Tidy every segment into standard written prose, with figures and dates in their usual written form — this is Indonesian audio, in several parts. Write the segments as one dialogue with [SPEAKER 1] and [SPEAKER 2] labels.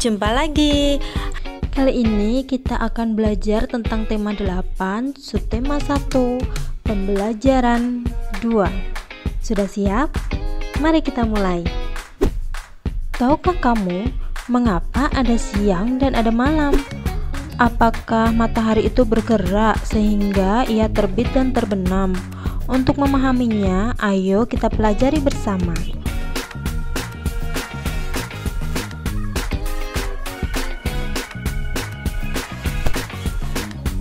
[SPEAKER 1] Jumpa lagi. Kali ini kita akan belajar tentang tema 8, subtema 1, pembelajaran 2. Sudah siap? Mari kita mulai. Tahukah kamu mengapa ada siang dan ada malam? Apakah matahari itu bergerak sehingga ia terbit dan terbenam? Untuk memahaminya, ayo kita pelajari bersama.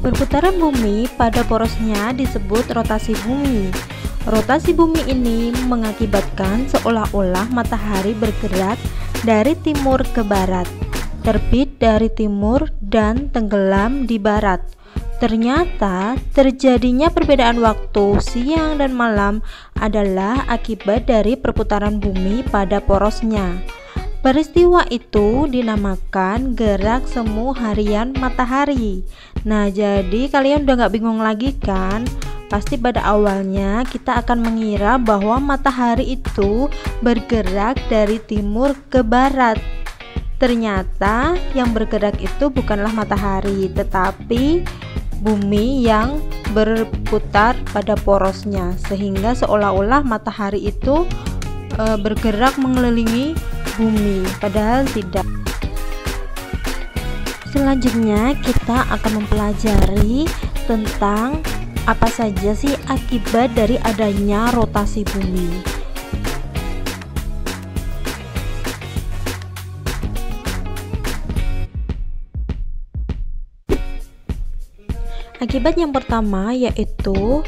[SPEAKER 1] Perputaran bumi pada porosnya disebut rotasi bumi. Rotasi bumi ini mengakibatkan seolah-olah matahari bergerak dari timur ke barat, terbit dari timur dan tenggelam di barat. Ternyata terjadinya perbedaan waktu siang dan malam adalah akibat dari perputaran bumi pada porosnya. Peristiwa itu dinamakan gerak semu harian matahari. Nah, jadi kalian udah gak bingung lagi kan? Pasti pada awalnya kita akan mengira bahwa matahari itu bergerak dari timur ke barat. Ternyata yang bergerak itu bukanlah matahari, tetapi bumi yang berputar pada porosnya, sehingga seolah-olah matahari itu bergerak mengelilingi bumi, padahal tidak. Selanjutnya kita akan mempelajari tentang apa saja sih akibat dari adanya rotasi bumi. Akibat yang pertama yaitu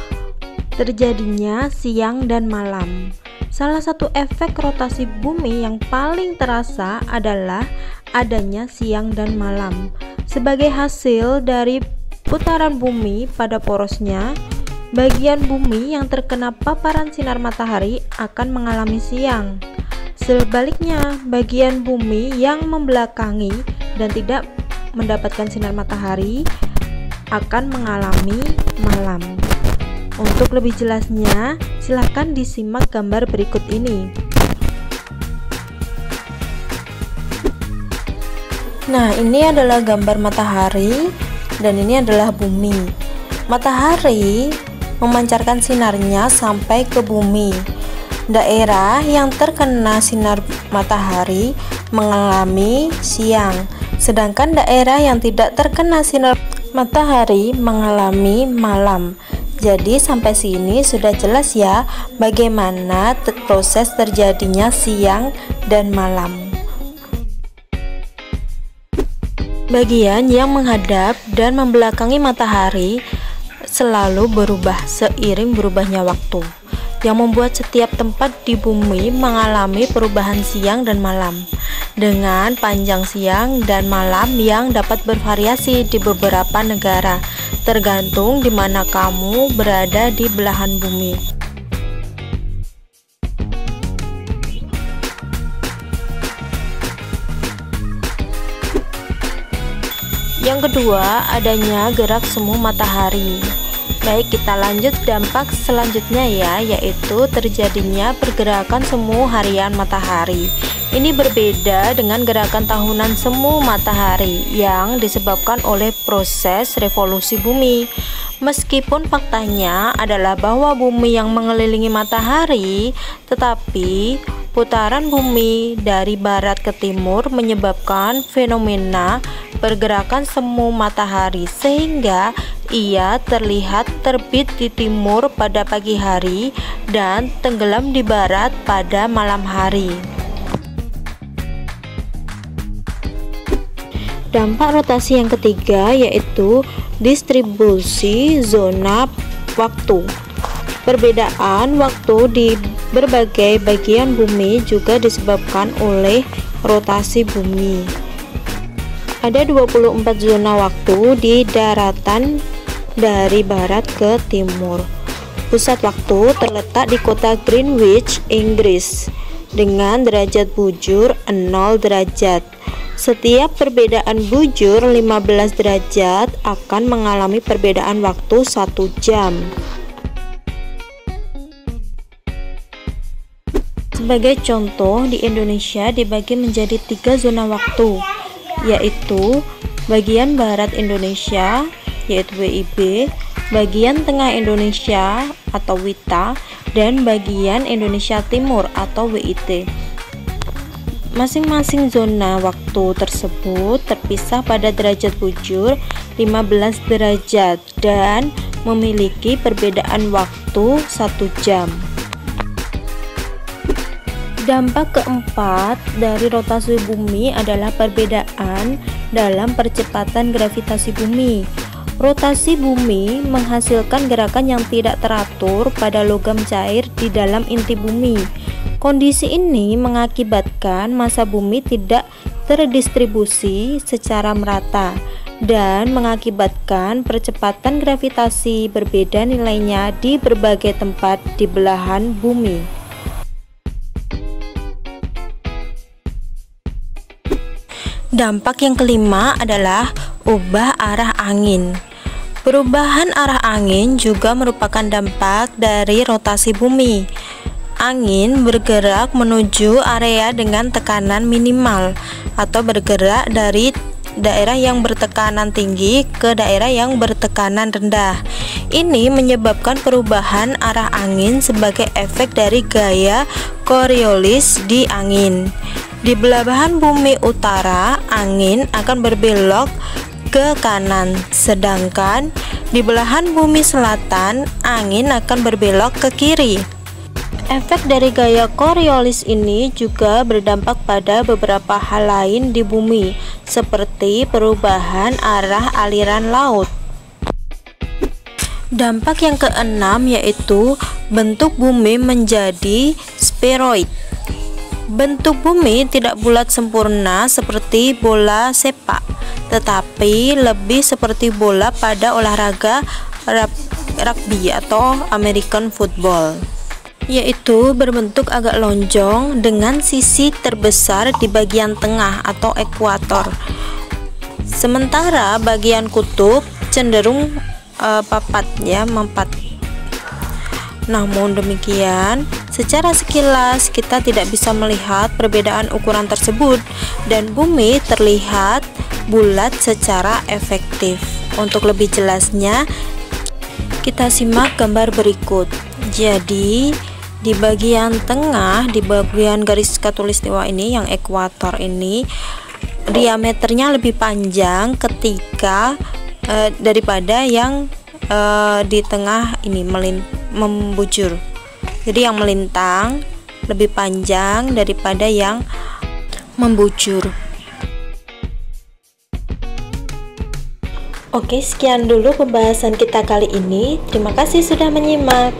[SPEAKER 1] terjadinya siang dan malam. Salah satu efek rotasi bumi yang paling terasa adalah adanya siang dan malam. Sebagai hasil dari putaran bumi pada porosnya, bagian bumi yang terkena paparan sinar matahari akan mengalami siang. Sebaliknya, bagian bumi yang membelakangi dan tidak mendapatkan sinar matahari akan mengalami malam. Untuk lebih jelasnya, silahkan disimak gambar berikut ini. Nah, ini adalah gambar matahari dan ini adalah bumi. Matahari memancarkan sinarnya sampai ke bumi. Daerah yang terkena sinar matahari mengalami siang, sedangkan daerah yang tidak terkena sinar matahari mengalami malam. Jadi sampai sini sudah jelas ya bagaimana proses terjadinya siang dan malam. Bagian yang menghadap dan membelakangi matahari selalu berubah seiring berubahnya waktu, yang membuat setiap tempat di bumi mengalami perubahan siang dan malam, dengan panjang siang dan malam yang dapat bervariasi di beberapa negara, tergantung di mana kamu berada di belahan bumi. Yang kedua, adanya gerak semu matahari. Baik, kita lanjut dampak selanjutnya ya, yaitu terjadinya pergerakan semu harian matahari. Ini berbeda dengan gerakan tahunan semu matahari yang disebabkan oleh proses revolusi bumi. Meskipun faktanya adalah bahwa bumi yang mengelilingi matahari, tetapi putaran bumi dari barat ke timur menyebabkan fenomena pergerakan semu matahari, sehingga ia terlihat terbit di timur pada pagi hari dan tenggelam di barat pada malam hari. Dampak rotasi yang ketiga yaitu distribusi zona waktu. Perbedaan waktu di berbagai bagian bumi juga disebabkan oleh rotasi bumi. Ada 24 zona waktu di daratan dari barat ke timur. Pusat waktu terletak di kota Greenwich, Inggris, dengan derajat bujur 0 derajat. Setiap perbedaan bujur 15 derajat akan mengalami perbedaan waktu 1 jam. Sebagai contoh, di Indonesia dibagi menjadi 3 zona waktu, yaitu bagian barat Indonesia yaitu WIB, bagian tengah Indonesia atau WITA, dan bagian Indonesia Timur atau WIT. Masing-masing zona waktu tersebut terpisah pada derajat bujur 15 derajat dan memiliki perbedaan waktu 1 jam. Dampak keempat dari rotasi bumi adalah perbedaan dalam percepatan gravitasi bumi. Rotasi bumi menghasilkan gerakan yang tidak teratur pada logam cair di dalam inti bumi. Kondisi ini mengakibatkan massa bumi tidak terdistribusi secara merata dan mengakibatkan percepatan gravitasi berbeda nilainya di berbagai tempat di belahan bumi. Dampak yang kelima adalah ubah arah angin. Perubahan arah angin juga merupakan dampak dari rotasi bumi. Angin bergerak menuju area dengan tekanan minimal atau bergerak dari daerah yang bertekanan tinggi ke daerah yang bertekanan rendah. Ini menyebabkan perubahan arah angin sebagai efek dari gaya Coriolis di angin. Di belahan bumi utara, angin akan berbelok ke kanan, sedangkan di belahan bumi selatan, angin akan berbelok ke kiri. Efek dari gaya Coriolis ini juga berdampak pada beberapa hal lain di bumi, seperti perubahan arah aliran laut. Dampak yang keenam yaitu bentuk bumi menjadi spheroid. Bentuk bumi tidak bulat sempurna seperti bola sepak, tetapi lebih seperti bola pada olahraga rugby atau American football, yaitu berbentuk agak lonjong dengan sisi terbesar di bagian tengah atau ekuator. Sementara bagian kutub cenderung mempat. Namun demikian, secara sekilas kita tidak bisa melihat perbedaan ukuran tersebut dan bumi terlihat bulat secara efektif. Untuk lebih jelasnya, kita simak gambar berikut. Jadi, di bagian tengah, di bagian garis khatulistiwa ini yang ekuator ini, diameternya lebih panjang ketika daripada yang di tengah ini membujur. Jadi yang melintang lebih panjang daripada yang membujur. Oke, sekian dulu pembahasan kita kali ini. Terima kasih sudah menyimak.